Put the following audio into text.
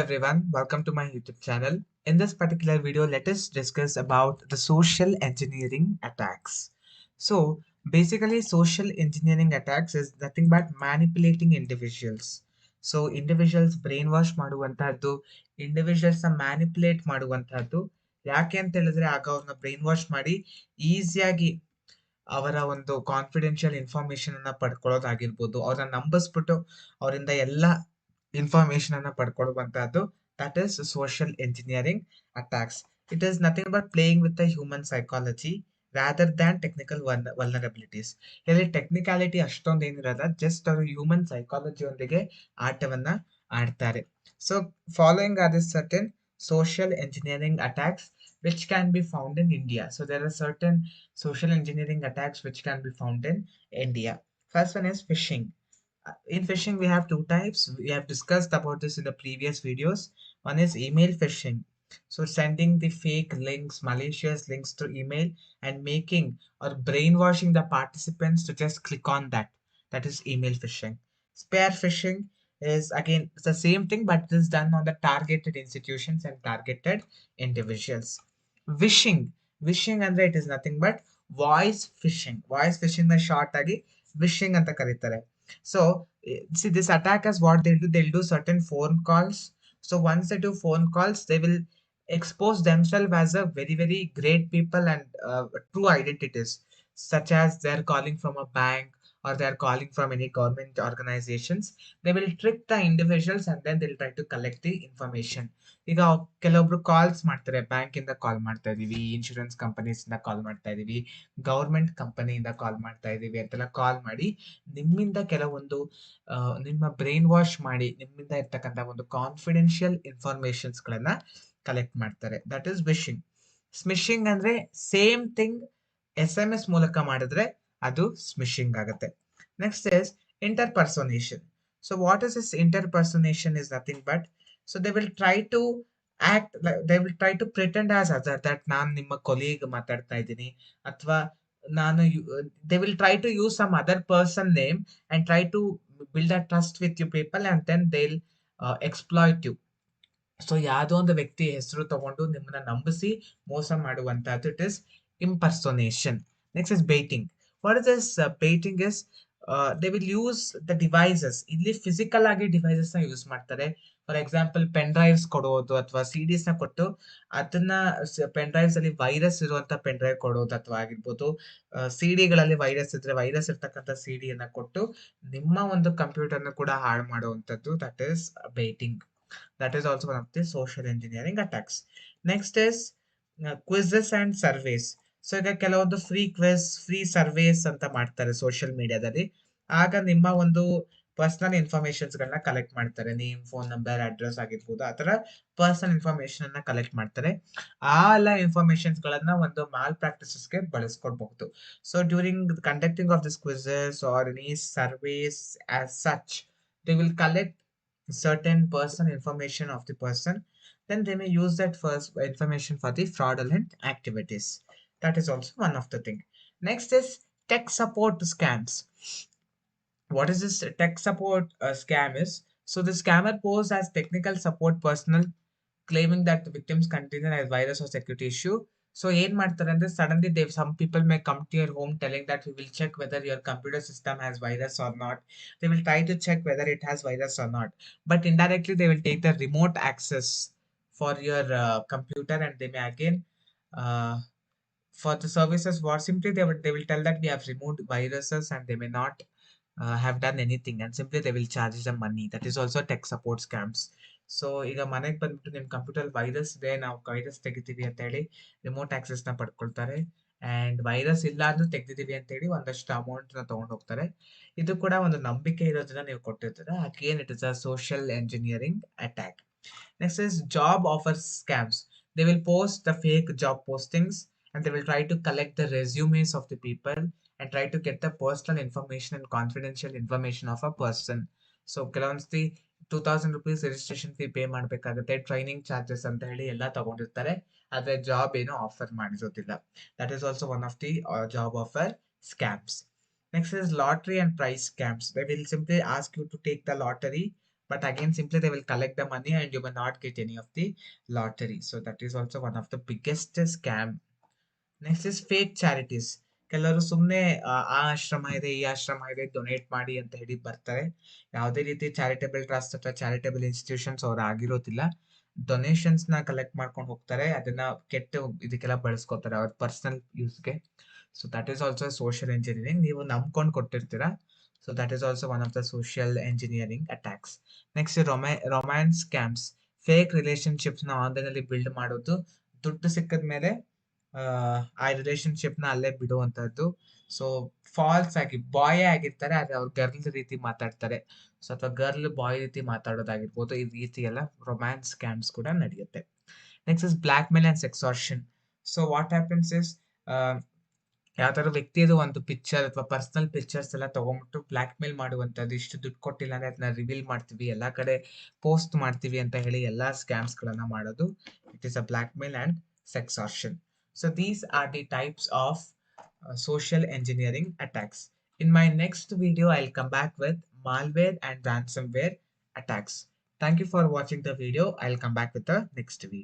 everyone, welcome to my YouTube channel. In this particular video, let us discuss about the social engineering attacks. So basically social engineering attacks is nothing but manipulating individuals. So individuals brainwash ಮಾಡುವಂತಹದ್ದು, individuals manipulate ಮಾಡುವಂತಹದ್ದು. ಯಾಕೆ ಅಂತ ಹೇಳಿದ್ರೆ ಆಗ ಅವ್ರನ್ನ brain wash ಮಾಡಿ ಈಸಿಯಾಗಿ ಅವರ ಒಂದು ಕಾನ್ಫಿಡೆನ್ಷಿಯಲ್ ಇನ್ಫಾರ್ಮೇಶನ್ ಅನ್ನ ಪಡ್ಕೊಳ್ಳೋದಾಗಿರ್ಬೋದು, ಅವ್ರನ್ನ ನಂಬಿಸ್ಬಿಟ್ಟು ಅವರಿಂದ ಎಲ್ಲ ಇನ್ಫಾರ್ಮೇಶನ್ ಅನ್ನ ಪಡ್ಕೊಳ್ಳುವಂತಹದ್ದು. That is social engineering attacks. It is nothing but playing with the human psychology rather than technical vulnerabilities. ಇಲ್ಲಿ ಟೆಕ್ನಿಕಾಲಿಟಿ ಅಷ್ಟೊಂದು ಏನಿರಲ್ಲ, ಜಸ್ಟ್ ಅವರು ಹ್ಯೂಮನ್ ಸೈಕಾಲಜಿಯೊಂದಿಗೆ ಆಟವನ್ನ ಆಡ್ತಾರೆ. So following are this certain social engineering attacks which can be found in India. So there are certain social engineering attacks which can be found in India. First one is phishing. In phishing, we have two types. We have discussed about this in the previous videos. One is email phishing. So sending the fake links, malicious links to email and making or brainwashing the participants to just click on that. That is email phishing. Spear phishing is again it's the same thing, but it is done on the targeted institutions and targeted individuals. Wishing. Wishing ಅಂದ್ರೆ it is nothing but voice phishing. Voice phishing ನ short ಆಗಿ wishing ಅಂತ ಕರೀತಾರೆ. So see, this attackers, what they'll do certain phone calls. So once they do phone calls, they will expose themselves as a very very great people and true identities, such as they're calling from a bank or they're calling from any government organizations. They will trick the individuals and then they'll try to collect the information. ಈಗ ಕೆಲವೊಬ್ರು calls ಮಾಡ್ತಾರೆ, bank ಇಂದ ಕಾಲ್ ಮಾಡ್ತಾ ಇದೀವಿ, insurance companies ಇಂದ ಕಾಲ್ ಮಾಡ್ತಾ ಇದೀವಿ, government ಕಂಪನಿಯಿಂದ ಕಾಲ್ ಮಾಡ್ತಾ ಇದೀವಿ ಅಂತೆಲ್ಲ ಕಾಲ್ ಮಾಡಿ ನಿಮ್ಮಿಂದ ಕೆಲವೊಂದು ನಿಮ್ಮ ಬ್ರೈನ್ ವಾಶ್ ಮಾಡಿ ನಿಮ್ಮಿಂದ ಇರ್ತಕ್ಕಂಥ ಒಂದು ಕಾನ್ಫಿಡೆನ್ಷಿಯಲ್ ಇನ್ಫಾರ್ಮೇಶನ್ಸ್ ಗಳನ್ನ ಕಲೆಕ್ಟ್ ಮಾಡ್ತಾರೆ. That is vishing. ಸ್ಮಿಶಿಂಗ್ ಅಂದ್ರೆ ಸೇಮ್ ಥಿಂಗ್ SMS ಮೂಲಕ ಮಾಡಿದ್ರೆ ಅದು ಸ್ಮಿಶಿಂಗ್ ಆಗುತ್ತೆ. Next is interpersonation. So what is this interpersonation is nothing but, so they will try to act, they will try to pretend as other, that ನಾನು ನಿಮ್ಮ colleague ಮಾತಾಡ್ತಾ ಇದ್ದೀನಿ, ಅಥವಾ ನಾನು they will try to use some other person name and try to build a trust with you people, and then they'll exploit you. ಸೊ ಯಾವುದೋ ಒಂದು ವ್ಯಕ್ತಿ ಹೆಸರು ತಗೊಂಡು ನಿಮ್ಮನ್ನ ನಂಬಿಸಿ ಮೋಸ ಮಾಡುವಂತಹದ್ದು, it is impersonation. Next is baiting. What is this baiting is, they will use the devices. ಇಲ್ಲಿ ಫಿಸಿಕಲ್ ಆಗಿ ಡಿವೈಸಸ್ ನ ಯೂಸ್ ಮಾಡ್ತಾರೆ. ಫಾರ್ ಎಕ್ಸಾಂಪಲ್ ಪೆನ್ ಡ್ರೈವ್ಸ್ ಕೊಡೋದು ಅಥವಾ ಸಿಡಿಸ್ ನ ಕೊಟ್ಟು ಅದನ್ನ ಪೆನ್ ಡ್ರೈವ್ಸ್ ಅಲ್ಲಿ ವೈರಸ್ ಇರುವಂತ ಪೆನ್ ಡ್ರೈವ್ ಕೊಡೋದು, ಅಥವಾ ಆಗಿರ್ಬೋದು ಸಿಡಿಗಳಲ್ಲಿ ವೈರಸ್ ಇದ್ರೆ ವೈರಸ್ ಇರ್ತಕ್ಕಂಥ ಸಿಡಿಯನ್ನ ಕೊಟ್ಟು ನಿಮ್ಮ ಒಂದು ಕಂಪ್ಯೂಟರ್ ನ ಕೂಡ ಹಾಳು ಮಾಡುವಂತದ್ದು. That is baiting. That is also one of the social engineering attacks. Next is quizzes and surveys. So ಈಗ ಕೆಲವೊಂದು ಫ್ರೀ ಕ್ವಿಸ್, ಫ್ರೀ ಸರ್ವೇಸ್ ಅಂತ ಮಾಡ್ತಾರೆ ಸೋಷಿಯಲ್ ಮೀಡಿಯಾದಲ್ಲಿ. ಆಗ ನಿಮ್ಮ ಒಂದು ಪರ್ಸನಲ್ ಇನ್ಫಾರ್ಮೇಶನ್ಸ್ ಗಳನ್ನ ಕಲೆಕ್ಟ್ ಮಾಡ್ತಾರೆ. ನೇಮ್, ಫೋನ್ ನಂಬರ್, ಅಡ್ರೆಸ್ ಆಗಿರ್ಬೋದು, ಆ ತರ ಪರ್ಸನಲ್ ಇನ್ಫಾರ್ಮೇಶನ್ ಅನ್ನ ಕಲೆಕ್ಟ್ ಮಾಡ್ತಾರೆ. ಆ ಎಲ್ಲ ಇನ್ಫಾರ್ಮೇಶನ್ಸ್ ಗಳನ್ನ ಒಂದು ಮಾಲ್ ಪ್ರಾಕ್ಟಿಸಸ್ಗೆ ಬಳಸ್ಕೊಡ್ಬಹುದು. So during conducting of this quizzes or any surveys as such, they will collect certain personal information of the person, then they may use that first information for the fraudulent activities. That is also one of the thing. Next is tech support scams. What is this tech support scam is, so the scammer pose as technical support personnel claiming that the victim's container has virus or security issue. So ಏನ್ ಮಾಡ್ತಾರೆ ಅಂದ್ರೆ, suddenly they some people may come to your home telling that we will check whether your computer system has virus or not. They will try to check whether it has virus or not, but indirectly they will take the remote access for your computer, and they may again uh, for the services what simply they will tell that we have removed viruses and they may not have done anything, and simply they will charge them money. That is also tech support scams. So ಈಗ ಮನೆಗೆ ಬಂದ್ಬಿಟ್ಟು ನಿಮ್ computer virus ಇದೆ, ನಾವು virus ತೆಗಿತೀವಿ ಅಂತ ಹೇಳಿ remote access ನ ಪಡ್ಕೊಳ್ತಾರೆ, ಅಂಡ್ ವೈರಸ್ ಇಲ್ಲ ಅಂದ್ರೂ ತೆಗ್ದಿದೀವಿ ಅಂತ ಹೇಳಿ ಒಂದಷ್ಟು ಅಮೌಂಟ್ ನ ತಗೊಂಡು ಹೋಗ್ತಾರೆ. ಇದು ಕೂಡ ಒಂದು ನಂಬಿಕೆ ಇರೋದನ್ನ ನೀವು ಕೊಟ್ಟಿರ್ತೀರ. Again it is a social engineering attack. Next is job offer scams. They will post the fake job postings and they will try to collect the resumes of the people and try to get the personal information and confidential information of a person. So ಕೆಲವೊಂದ್ಸತಿ 2000 rupees registration fee pay ಮಾಡಬೇಕಾಗುತ್ತೆ, training charges ಅಂತ ಹೇಳಿ ಎಲ್ಲ ತಗೊಂಡಿರ್ತಾರೆ, ಆದ್ರೆ job ಏನು offer ಮಾಡಿರೋದಿಲ್ಲ. That is also one of the job offer scams. Next is lottery and price scams. They will simply ask you to take the lottery but again simply they will collect the money and you may not get any of the lottery. So that is also one of the biggest scam. Next is fake charities. ಕೆಲವರು ಸುಮ್ಮನೆ ಆ ಆಶ್ರಮ ಇದೆ ಈ ಆಶ್ರಮ ಇದೆ donate ಮಾಡಿ ಅಂತ ಹೇಳಿ ಬರ್ತಾರೆ. ಯಾವುದೇ ರೀತಿ ಚಾರಿಟೇಬಲ್ ಟ್ರಸ್ಟ್ ಅಥವಾ ಚಾರಿಟೇಬಲ್ ಇನ್ಸ್ಟಿಟ್ಯೂಷನ್ಸ್ ಅವ್ರು ಆಗಿರೋದಿಲ್ಲ. ಡೊನೇಷನ್ಸ್ ನ ಕಲೆಕ್ಟ್ ಮಾಡ್ಕೊಂಡು ಹೋಗ್ತಾರೆ, ಅದನ್ನ ಕೆಟ್ಟ ಇದಕ್ಕೆಲ್ಲ ಬಳಸ್ಕೋತಾರೆ ಅವ್ರ ಪರ್ಸನಲ್ ಯೂಸ್ಗೆ. So that is also social engineering. ನೀವು ನಂಬ್ಕೊಂಡು ಕೊಟ್ಟಿರ್ತೀರಾ. So that is also one of the social engineering attacks. Next romance scams. Fake relationships ನ ಆನ್ಲೈನ್ ಅಲ್ಲಿ ಬಿಲ್ಡ್ ಮಾಡೋದು, ದುಡ್ಡು ಸಿಕ್ಕದ ಮೇಲೆ ಆ ರಿಲೇಶನ್ಶಿಪ್ ನ ಅಲ್ಲೇ ಬಿಡುವಂತದ್ದು. ಸೊ ಫಾಲ್ಸ್ ಆಗಿ ಬಾಯ್ ಆಗಿರ್ತಾರೆ, ಆದ್ರೆ ಅವ್ರು ಗರ್ಲ್ ರೀತಿ ಮಾತಾಡ್ತಾರೆ. ಸೊ ಅಥವಾ ಗರ್ಲ್ ಬಾಯ್ ರೀತಿ ಮಾತಾಡೋದಾಗಿರ್ಬೋದು. ಈ ರೀತಿ ಎಲ್ಲ ರೊಮ್ಯಾನ್ಸ್ ಸ್ಕ್ಯಾಮ್ಸ್ ಕೂಡ ನಡೆಯುತ್ತೆ. Next is blackmail and sextortion. So what happens is, ಯಾವ್ದಾದ್ರು ವ್ಯಕ್ತಿಯದು ಒಂದು ಪಿಕ್ಚರ್ ಅಥವಾ ಪರ್ಸನಲ್ ಪಿಕ್ಚರ್ಸ್ ಎಲ್ಲ ತಗೊಂಡ್ಬಿಟ್ಟು ಬ್ಲಾಕ್ ಮೇಲ್ ಮಾಡುವಂತದ್ದು. ಇಷ್ಟು ದುಡ್ಡು ಕೊಟ್ಟಿಲ್ಲ ಅಂದ್ರೆ ಅದನ್ನ ರಿವೀಲ್ ಮಾಡ್ತೀವಿ, ಎಲ್ಲಾ ಕಡೆ ಪೋಸ್ಟ್ ಮಾಡ್ತೀವಿ ಅಂತ ಹೇಳಿ ಎಲ್ಲಾ ಸ್ಕ್ಯಾಮ್ಸ್ ಗಳನ್ನ ಮಾಡೋದು. It is a blackmail and sextortion. So these are the types of social engineering attacks. In my next video, I'll come back with malware and ransomware attacks. Thank you for watching the video. I'll come back with the next video.